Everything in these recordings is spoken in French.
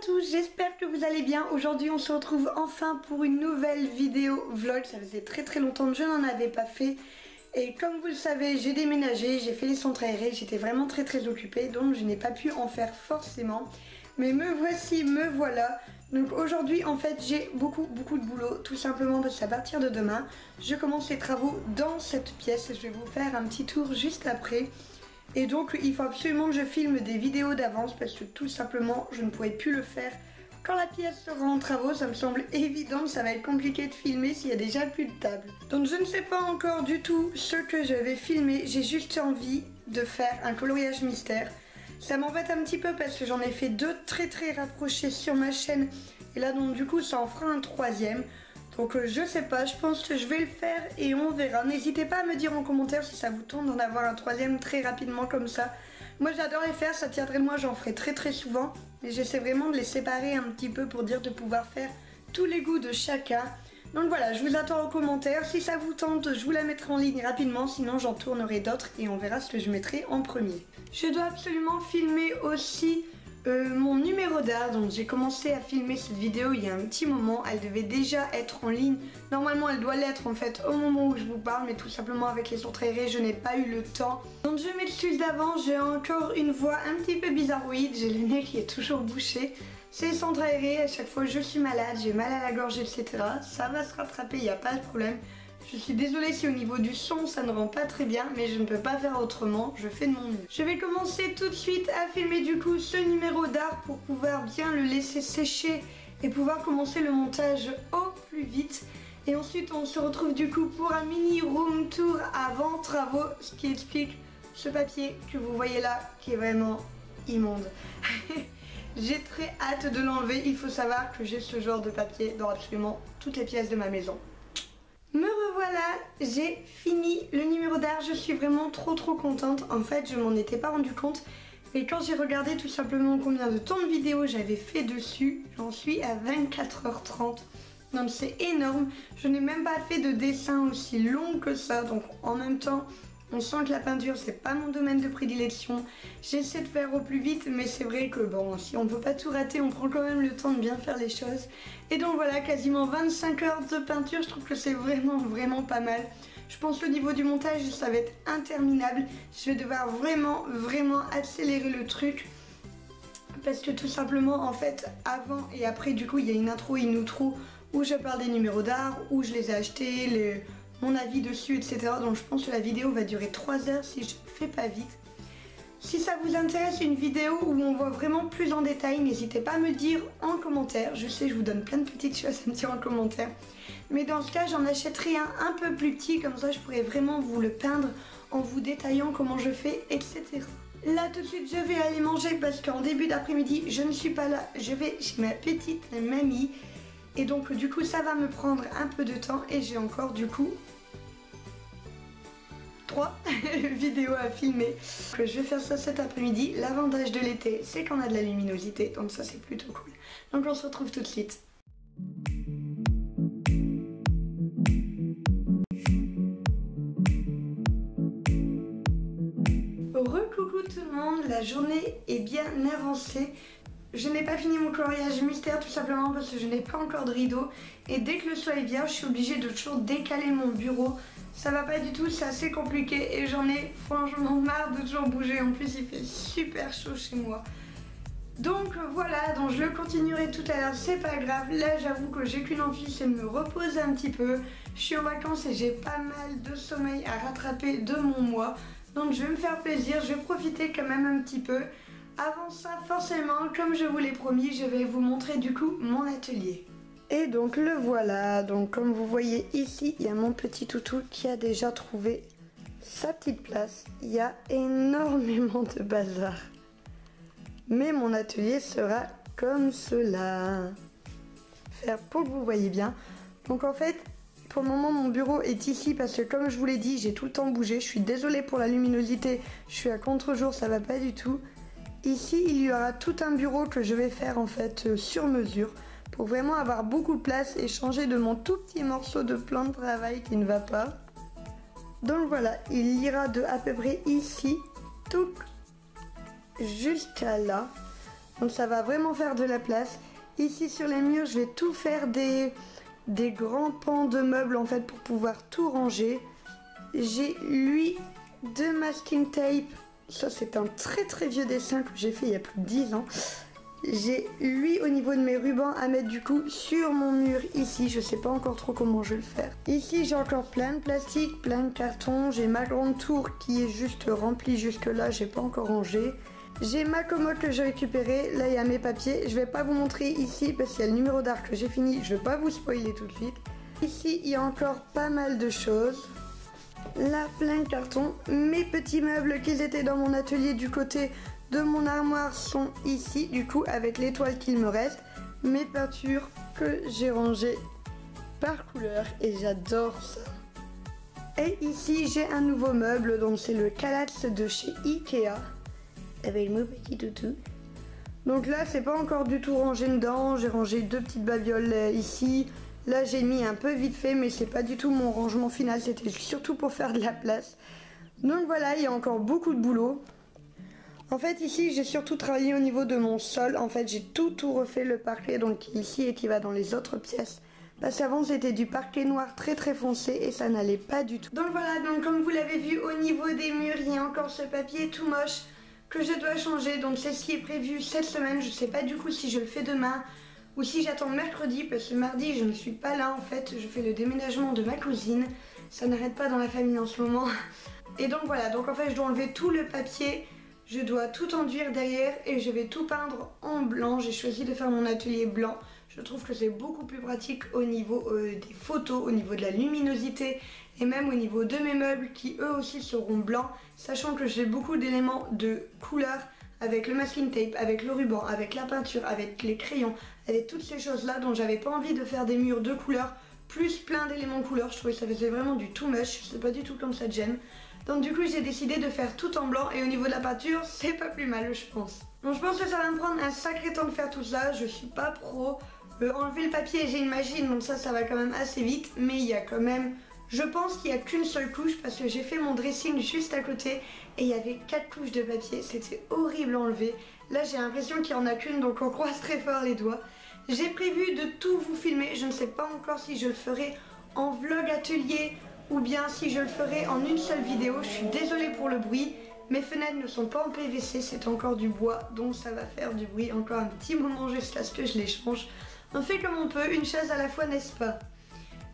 tous, j'espère que vous allez bien. Aujourd'hui on se retrouve enfin pour une nouvelle vidéo vlog. Ça faisait très longtemps que je n'en avais pas fait. Et comme vous le savez, j'ai déménagé, j'ai fait les centres aérés, j'étais vraiment très occupée. Donc je n'ai pas pu en faire forcément. Mais me voici, me voilà. Donc aujourd'hui en fait j'ai beaucoup de boulot. Tout simplement parce qu'à partir de demain, je commence les travaux dans cette pièce. Je vais vous faire un petit tour juste après. Et donc il faut absolument que je filme des vidéos d'avance parce que tout simplement je ne pourrais plus le faire quand la pièce sera en travaux. Ça me semble évident que ça va être compliqué de filmer s'il y a déjà plus de table. Donc je ne sais pas encore du tout ce que je vais filmer. J'ai juste envie de faire un coloriage mystère. Ça m'embête un petit peu parce que j'en ai fait deux très rapprochés sur ma chaîne. Et là donc du coup ça en fera un troisième. Donc je sais pas, je pense que je vais le faire et on verra. N'hésitez pas à me dire en commentaire si ça vous tente d'en avoir un troisième très rapidement comme ça. Moi j'adore les faire, ça tiendrait de moi, j'en ferai très souvent. Mais j'essaie vraiment de les séparer un petit peu pour dire de pouvoir faire tous les goûts de chacun. Donc voilà, je vous attends en commentaire. Si ça vous tente, je vous la mettrai en ligne rapidement. Sinon j'en tournerai d'autres et on verra ce que je mettrai en premier. Je dois absolument filmer aussi mon numéro d'art. Donc j'ai commencé à filmer cette vidéo il y a un petit moment. Elle devait déjà être en ligne. Normalement elle doit l'être en fait au moment où je vous parle, mais tout simplement avec les centres aérés je n'ai pas eu le temps. Donc je m'excuse d'avance, j'ai encore une voix un petit peu bizarroïde. J'ai le nez qui est toujours bouché. C'est les centres aérés, à chaque fois je suis malade, j'ai mal à la gorge, etc. Ça va se rattraper, il n'y a pas de problème. Je suis désolée si au niveau du son ça ne rend pas très bien, mais je ne peux pas faire autrement, je fais de mon mieux. Je vais commencer tout de suite à filmer du coup ce numéro d'art pour pouvoir bien le laisser sécher et pouvoir commencer le montage au plus vite. Et ensuite on se retrouve du coup pour un mini room tour avant travaux, ce qui explique ce papier que vous voyez là qui est vraiment immonde. J'ai très hâte de l'enlever, il faut savoir que j'ai ce genre de papier dans absolument toutes les pièces de ma maison. Me revoilà, j'ai fini le numéro d'art, je suis vraiment trop contente. En fait je m'en étais pas rendu compte, mais quand j'ai regardé tout simplement combien de temps de vidéo j'avais fait dessus, j'en suis à 24h30. Donc c'est énorme, je n'ai même pas fait de dessin aussi long que ça, donc en même temps on sent que la peinture c'est pas mon domaine de prédilection. J'essaie de faire au plus vite, mais c'est vrai que bon, si on ne veut pas tout rater, on prend quand même le temps de bien faire les choses. Et donc voilà, quasiment 25 heures de peinture, je trouve que c'est vraiment pas mal. Je pense que le niveau du montage ça va être interminable. Je vais devoir vraiment accélérer le truc. Parce que tout simplement en fait avant et après du coup il y a une intro et une outro où je parle des numéros d'art, où je les ai achetés, mon avis dessus, etc. Donc je pense que la vidéo va durer 3 heures si je fais pas vite. Si ça vous intéresse une vidéo où on voit vraiment plus en détail, n'hésitez pas à me dire en commentaire. Je sais, je vous donne plein de petites choses à me dire en commentaire. Mais dans ce cas, j'en achèterai un peu plus petit, comme ça je pourrais vraiment vous le peindre en vous détaillant comment je fais, etc. Là tout de suite je vais aller manger parce qu'en début d'après-midi je ne suis pas là. Je vais chez ma petite mamie. Et donc du coup ça va me prendre un peu de temps et j'ai encore du coup 3 vidéos à filmer. Je vais faire ça cet après-midi. L'avantage de l'été c'est qu'on a de la luminosité, donc ça c'est plutôt cool. Donc on se retrouve tout de suite. Recoucou tout le monde, la journée est bien avancée. Je n'ai pas fini mon coloriage mystère tout simplement parce que je n'ai pas encore de rideau. Et dès que le soleil vient, je suis obligée de toujours décaler mon bureau. Ça va pas du tout, c'est assez compliqué et j'en ai franchement marre de toujours bouger. En plus il fait super chaud chez moi. Donc voilà, donc je le continuerai tout à l'heure, c'est pas grave. Là j'avoue que j'ai qu'une envie, c'est de me reposer un petit peu. Je suis en vacances et j'ai pas mal de sommeil à rattraper de mon mois. Donc je vais me faire plaisir, je vais profiter quand même un petit peu. Avant ça, forcément, comme je vous l'ai promis, je vais vous montrer du coup mon atelier. Et donc le voilà, donc comme vous voyez ici, il y a mon petit toutou qui a déjà trouvé sa petite place. Il y a énormément de bazar. Mais mon atelier sera comme cela. Faire pour que vous voyez bien. Donc en fait, pour le moment mon bureau est ici parce que comme je vous l'ai dit, j'ai tout le temps bougé. Je suis désolée pour la luminosité, je suis à contre-jour, ça va pas du tout. Ici, il y aura tout un bureau que je vais faire en fait sur mesure pour vraiment avoir beaucoup de place et changer de mon tout petit morceau de plan de travail qui ne va pas. Donc voilà, il ira de à peu près ici, tout jusqu'à là. Donc ça va vraiment faire de la place. Ici sur les murs, je vais tout faire des grands pans de meubles en fait pour pouvoir tout ranger. J'ai lui de masking tape. Ça c'est un très vieux dessin que j'ai fait il y a plus de 10 ans. J'ai lui au niveau de mes rubans à mettre du coup sur mon mur ici. Je sais pas encore trop comment je vais le faire. Ici j'ai encore plein de plastique, plein de cartons. J'ai ma grande tour qui est juste remplie jusque là. J'ai pas encore rangé. J'ai ma commode que j'ai récupérée. Là il y a mes papiers. Je vais pas vous montrer ici parce qu'il y a le numéro d'art que j'ai fini. Je vais pas vous spoiler tout de suite. Ici il y a encore pas mal de choses. Là plein de cartons. Mes petits meubles qui étaient dans mon atelier du côté de mon armoire sont ici, du coup, avec l'étoile qu'il me reste. Mes peintures que j'ai rangées par couleur et j'adore ça. Et ici, j'ai un nouveau meuble, donc c'est le Kallax de chez Ikea, avec mon petit toutou. Donc là, c'est pas encore du tout rangé dedans. J'ai rangé 2 petites babioles ici. Là, j'ai mis un peu vite fait, mais c'est pas du tout mon rangement final. C'était surtout pour faire de la place. Donc voilà, il y a encore beaucoup de boulot. En fait ici j'ai surtout travaillé au niveau de mon sol. En fait j'ai tout refait le parquet donc qui est ici et qui va dans les autres pièces. Parce qu'avant c'était du parquet noir très foncé et ça n'allait pas du tout. Donc voilà, donc comme vous l'avez vu au niveau des murs il y a encore ce papier tout moche que je dois changer. Donc c'est ce qui est prévu cette semaine. Je sais pas du coup si je le fais demain ou si j'attends mercredi parce que mardi je ne suis pas là en fait. Je fais le déménagement de ma cousine. Ça n'arrête pas dans la famille en ce moment. Et donc voilà, donc en fait je dois enlever tout le papier. Je dois tout enduire derrière et je vais tout peindre en blanc. J'ai choisi de faire mon atelier blanc. Je trouve que c'est beaucoup plus pratique au niveau des photos, au niveau de la luminosité et même au niveau de mes meubles qui eux aussi seront blancs. Sachant que j'ai beaucoup d'éléments de couleur avec le masking tape, avec le ruban, avec la peinture, avec les crayons, avec toutes ces choses là dont j'avais pas envie de faire des murs de couleur plus plein d'éléments couleur. Je trouvais que ça faisait vraiment du too much. C'est pas du tout comme ça que j'aime. Donc du coup j'ai décidé de faire tout en blanc et au niveau de la peinture c'est pas plus mal je pense. Donc je pense que ça va me prendre un sacré temps de faire tout ça, je suis pas pro. Enlever le papier j'ai une machine donc ça va quand même assez vite. Mais il y a quand même, je pense qu'il n'y a qu'une seule couche parce que j'ai fait mon dressing juste à côté et il y avait 4 couches de papier, c'était horrible à enlever. Là j'ai l'impression qu'il n'y en a qu'une donc on croise très fort les doigts. J'ai prévu de tout vous filmer, je ne sais pas encore si je le ferai en vlog atelier ou bien si je le ferai en une seule vidéo. Je suis désolée pour le bruit, mes fenêtres ne sont pas en PVC, c'est encore du bois, donc ça va faire du bruit encore un petit moment jusqu'à ce que je les change. On fait comme on peut, une chose à la fois, n'est-ce pas?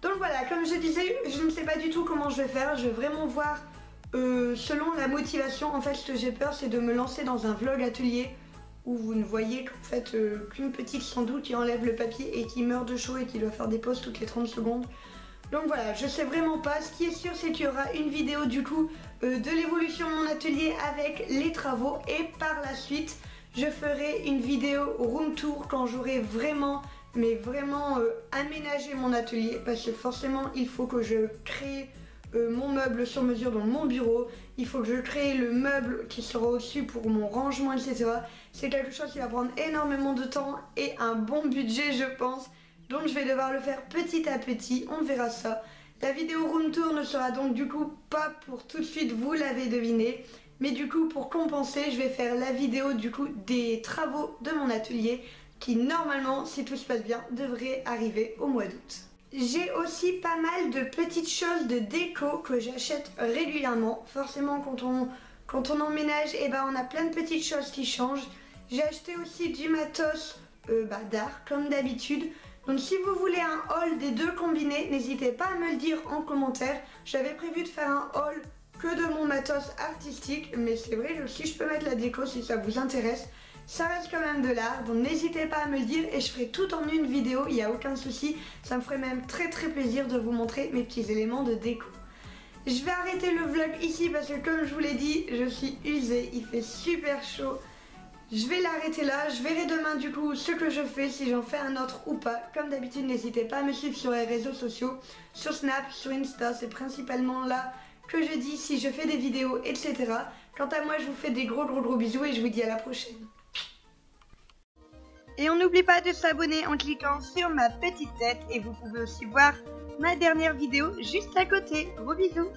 Donc voilà, comme je disais, je ne sais pas du tout comment je vais faire, je vais vraiment voir selon la motivation. En fait, ce que j'ai peur, c'est de me lancer dans un vlog atelier où vous ne voyez qu'en fait qu'une petite sans doute qui enlève le papier et qui meurt de chaud et qui doit faire des pauses toutes les 30 secondes. Donc voilà, je sais vraiment pas. Ce qui est sûr, c'est qu'il y aura une vidéo du coup de l'évolution de mon atelier avec les travaux. Et par la suite, je ferai une vidéo room tour quand j'aurai vraiment, mais vraiment aménagé mon atelier. Parce que forcément, il faut que je crée mon meuble sur mesure dans mon bureau. Il faut que je crée le meuble qui sera au-dessus pour mon rangement, etc. C'est quelque chose qui va prendre énormément de temps et un bon budget, je pense. Donc je vais devoir le faire petit à petit, on verra ça. La vidéo room tour ne sera donc du coup pas pour tout de suite, vous l'avez deviné. Mais du coup pour compenser, je vais faire la vidéo du coup des travaux de mon atelier qui normalement, si tout se passe bien, devrait arriver au mois d'août. J'ai aussi pas mal de petites choses de déco que j'achète régulièrement. Forcément quand on emménage, et ben, on a plein de petites choses qui changent. J'ai acheté aussi du matos d'art comme d'habitude. Donc si vous voulez un haul des deux combinés, n'hésitez pas à me le dire en commentaire. J'avais prévu de faire un haul que de mon matos artistique, mais c'est vrai que si je peux mettre la déco si ça vous intéresse, ça reste quand même de l'art. Donc n'hésitez pas à me le dire et je ferai tout en une vidéo, il n'y a aucun souci. Ça me ferait même très plaisir de vous montrer mes petits éléments de déco. Je vais arrêter le vlog ici parce que comme je vous l'ai dit, je suis usée, il fait super chaud. Je vais l'arrêter là, je verrai demain du coup ce que je fais, si j'en fais un autre ou pas. Comme d'habitude, n'hésitez pas à me suivre sur les réseaux sociaux, sur Snap, sur Insta, c'est principalement là que je dis si je fais des vidéos, etc. Quant à moi, je vous fais des gros bisous et je vous dis à la prochaine. Et on n'oublie pas de s'abonner en cliquant sur ma petite tête et vous pouvez aussi voir ma dernière vidéo juste à côté. Gros bisous!